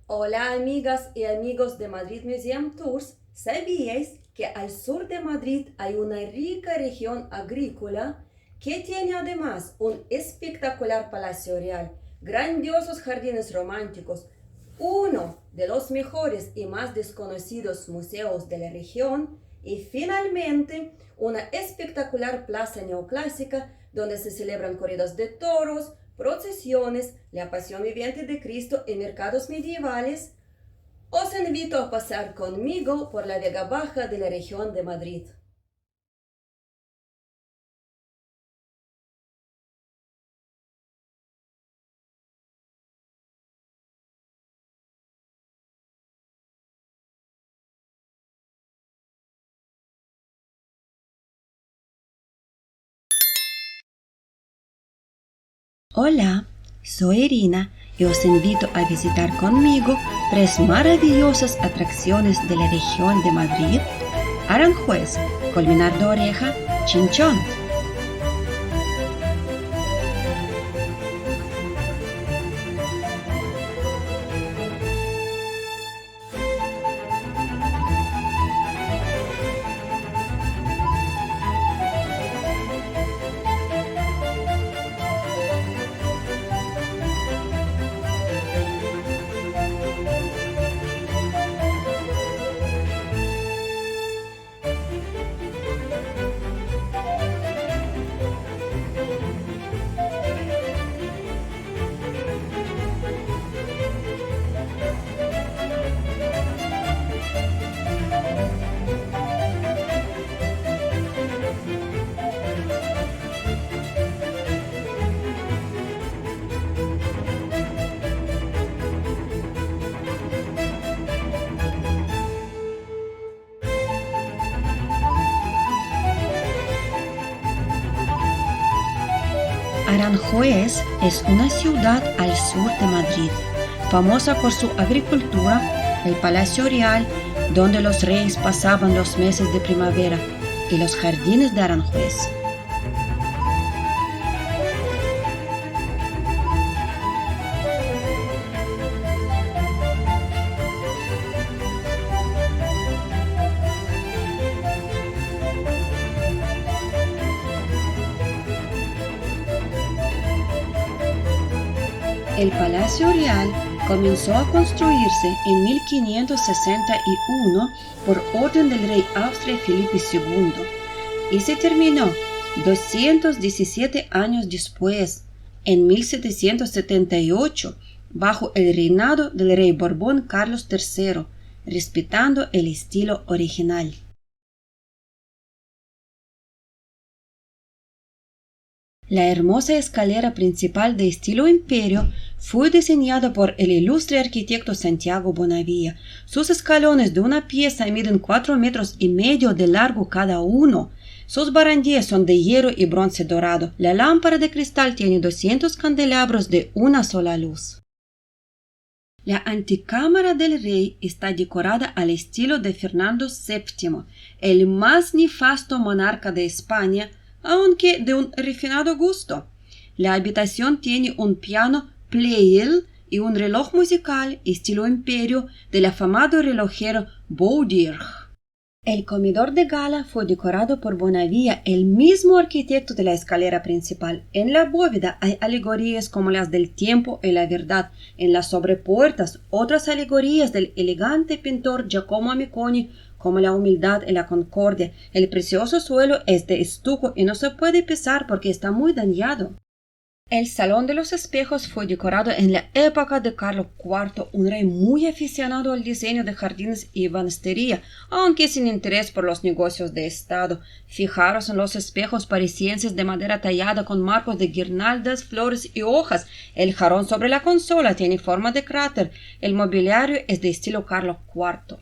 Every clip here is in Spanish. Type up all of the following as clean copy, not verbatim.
Hola amigas y amigos de Madrid Museum Tours. ¿Sabíais que al sur de Madrid hay una rica región agrícola que tiene además un espectacular palacio real, grandiosos jardines románticos, uno de los mejores y más desconocidos museos de la región y finalmente una espectacular plaza neoclásica donde se celebran corridas de toros, procesiones, la pasión viviente de Cristo y mercados medievales? Os invito a pasar conmigo por la Vega Baja de la región de Madrid. Hola, soy Irina y os invito a visitar conmigo tres maravillosas atracciones de la región de Madrid: Aranjuez, Colmenar de Oreja, Chinchón. Aranjuez es una ciudad al sur de Madrid, famosa por su agricultura, el Palacio Real, donde los reyes pasaban los meses de primavera, y los jardines de Aranjuez. El Palacio Real comenzó a construirse en 1561 por orden del rey Austria Felipe II y se terminó 217 años después, en 1778, bajo el reinado del rey Borbón Carlos III, respetando el estilo original. La hermosa escalera principal de estilo imperio fue diseñada por el ilustre arquitecto Santiago Bonavía. Sus escalones de una pieza miden 4,5 metros de largo cada uno. Sus barandillas son de hierro y bronce dorado. La lámpara de cristal tiene 200 candelabros de una sola luz. La anticámara del rey está decorada al estilo de Fernando VII, el más nefasto monarca de España, aunque de un refinado gusto. La habitación tiene un piano Pleyel y un reloj musical estilo imperio del afamado relojero Boudier. El comedor de gala fue decorado por Bonavía, el mismo arquitecto de la escalera principal. En la bóveda hay alegorías como las del tiempo y la verdad. En las sobrepuertas, otras alegorías del elegante pintor Giacomo Amiconi, como la humildad y la concordia. El precioso suelo es de estuco y no se puede pisar porque está muy dañado. El Salón de los Espejos fue decorado en la época de Carlos IV, un rey muy aficionado al diseño de jardines y ebanistería, aunque sin interés por los negocios de Estado. Fijaros en los espejos parisienses de madera tallada con marcos de guirnaldas, flores y hojas. El jarrón sobre la consola tiene forma de cráter. El mobiliario es de estilo Carlos IV.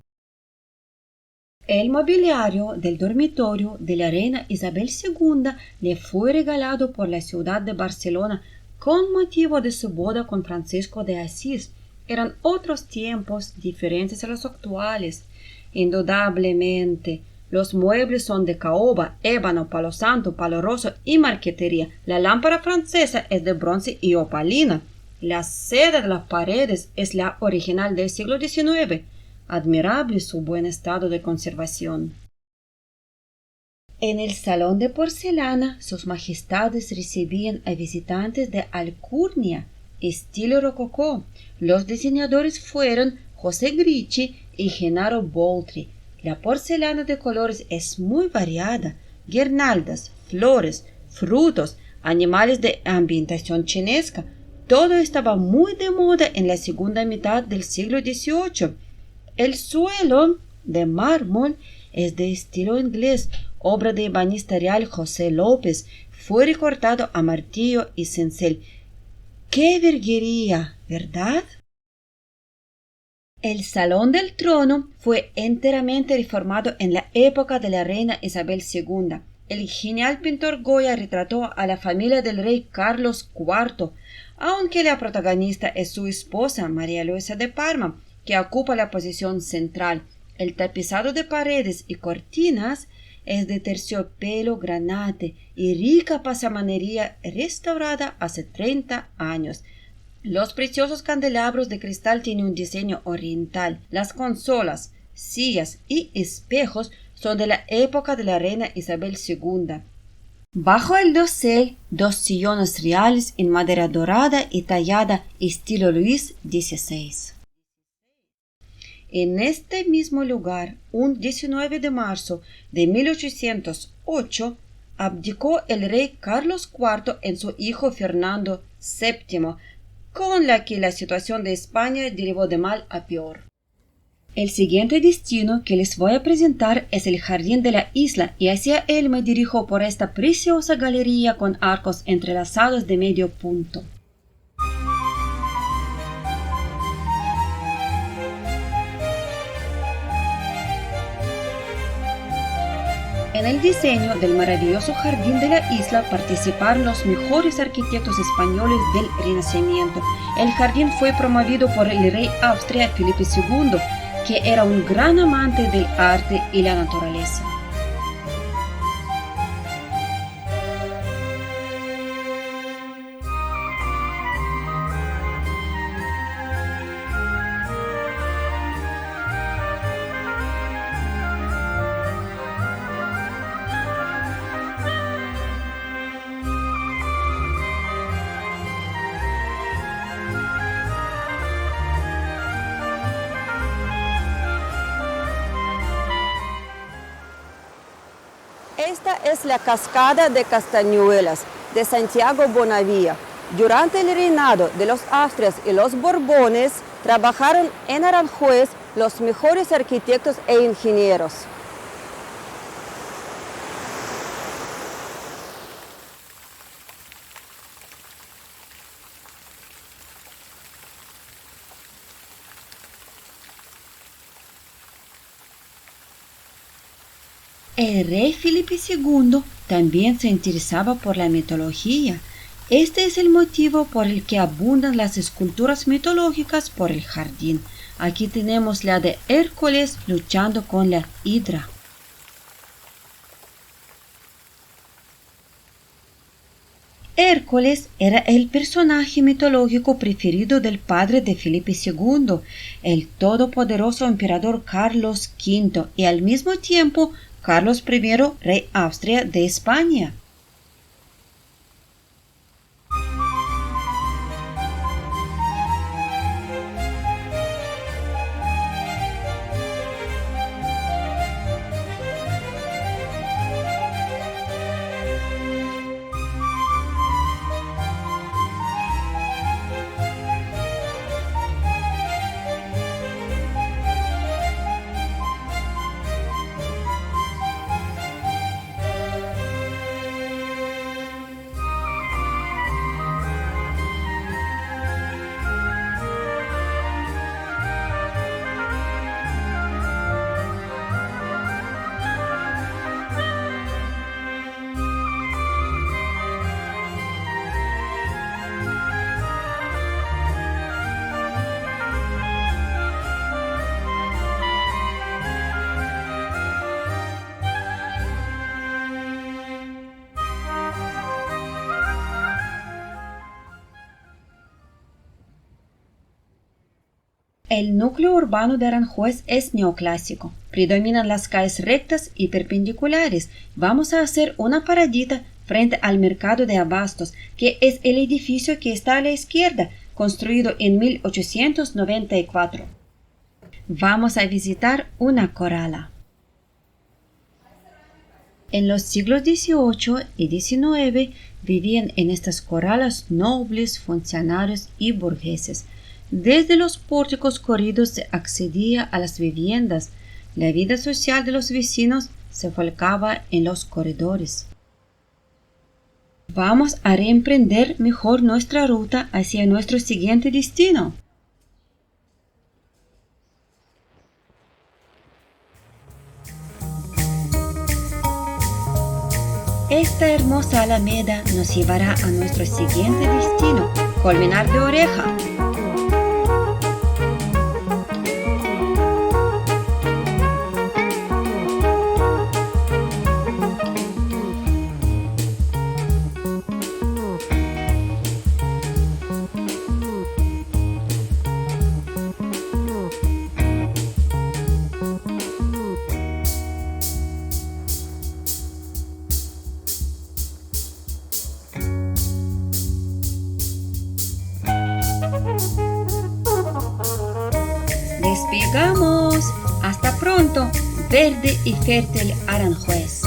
El mobiliario del dormitorio de la reina Isabel II le fue regalado por la ciudad de Barcelona con motivo de su boda con Francisco de Asís. Eran otros tiempos diferentes a los actuales. Indudablemente, los muebles son de caoba, ébano, palo santo, palo rosa y marquetería. La lámpara francesa es de bronce y opalina. La seda de las paredes es la original del siglo XIX. Admirable su buen estado de conservación. En el salón de porcelana, sus majestades recibían a visitantes de alcurnia, estilo rococó. Los diseñadores fueron José Gricci y Gennaro Boltri. La porcelana de colores es muy variada: guirnaldas, flores, frutos, animales de ambientación chinesca. Todo estaba muy de moda en la segunda mitad del siglo XVIII. El suelo, de mármol, es de estilo inglés, obra de ebanista real José López. Fue recortado a martillo y cincel. ¡Qué virguería!, ¿verdad? El Salón del Trono fue enteramente reformado en la época de la reina Isabel II. El genial pintor Goya retrató a la familia del rey Carlos IV, aunque la protagonista es su esposa, María Luisa de Parma, que ocupa la posición central. El tapizado de paredes y cortinas es de terciopelo granate y rica pasamanería restaurada hace 30 años. Los preciosos candelabros de cristal tienen un diseño oriental. Las consolas, sillas y espejos son de la época de la reina Isabel II. Bajo el dosel, 2 sillones reales en madera dorada y tallada estilo Luis XVI. En este mismo lugar, un 19 de marzo de 1808, abdicó el rey Carlos IV en su hijo Fernando VII, con la que la situación de España derivó de mal a peor. El siguiente destino que les voy a presentar es el jardín de la isla, y hacia él me dirijo por esta preciosa galería con arcos entrelazados de medio punto. En el diseño del maravilloso jardín de la isla participaron los mejores arquitectos españoles del Renacimiento. El jardín fue promovido por el rey Austria Felipe II, que era un gran amante del arte y la naturaleza. Esta es la cascada de Castañuelas de Santiago Bonavía. Durante el reinado de los Austrias y los Borbones, trabajaron en Aranjuez los mejores arquitectos e ingenieros. El rey Felipe II también se interesaba por la mitología. Este es el motivo por el que abundan las esculturas mitológicas por el jardín. Aquí tenemos la de Hércules luchando con la hidra. Hércules era el personaje mitológico preferido del padre de Felipe II, el todopoderoso emperador Carlos V, y al mismo tiempo Carlos I, rey Austria de España. El núcleo urbano de Aranjuez es neoclásico. Predominan las calles rectas y perpendiculares. Vamos a hacer una paradita frente al mercado de abastos, que es el edificio que está a la izquierda, construido en 1894. Vamos a visitar una corrala. En los siglos XVIII y XIX vivían en estas corralas nobles, funcionarios y burgueses. Desde los pórticos corridos se accedía a las viviendas. La vida social de los vecinos se volcaba en los corredores. Vamos a reemprender mejor nuestra ruta hacia nuestro siguiente destino. Esta hermosa alameda nos llevará a nuestro siguiente destino, Colmenar de Oreja. Despegamos. Hasta pronto, verde y fértil Aranjuez.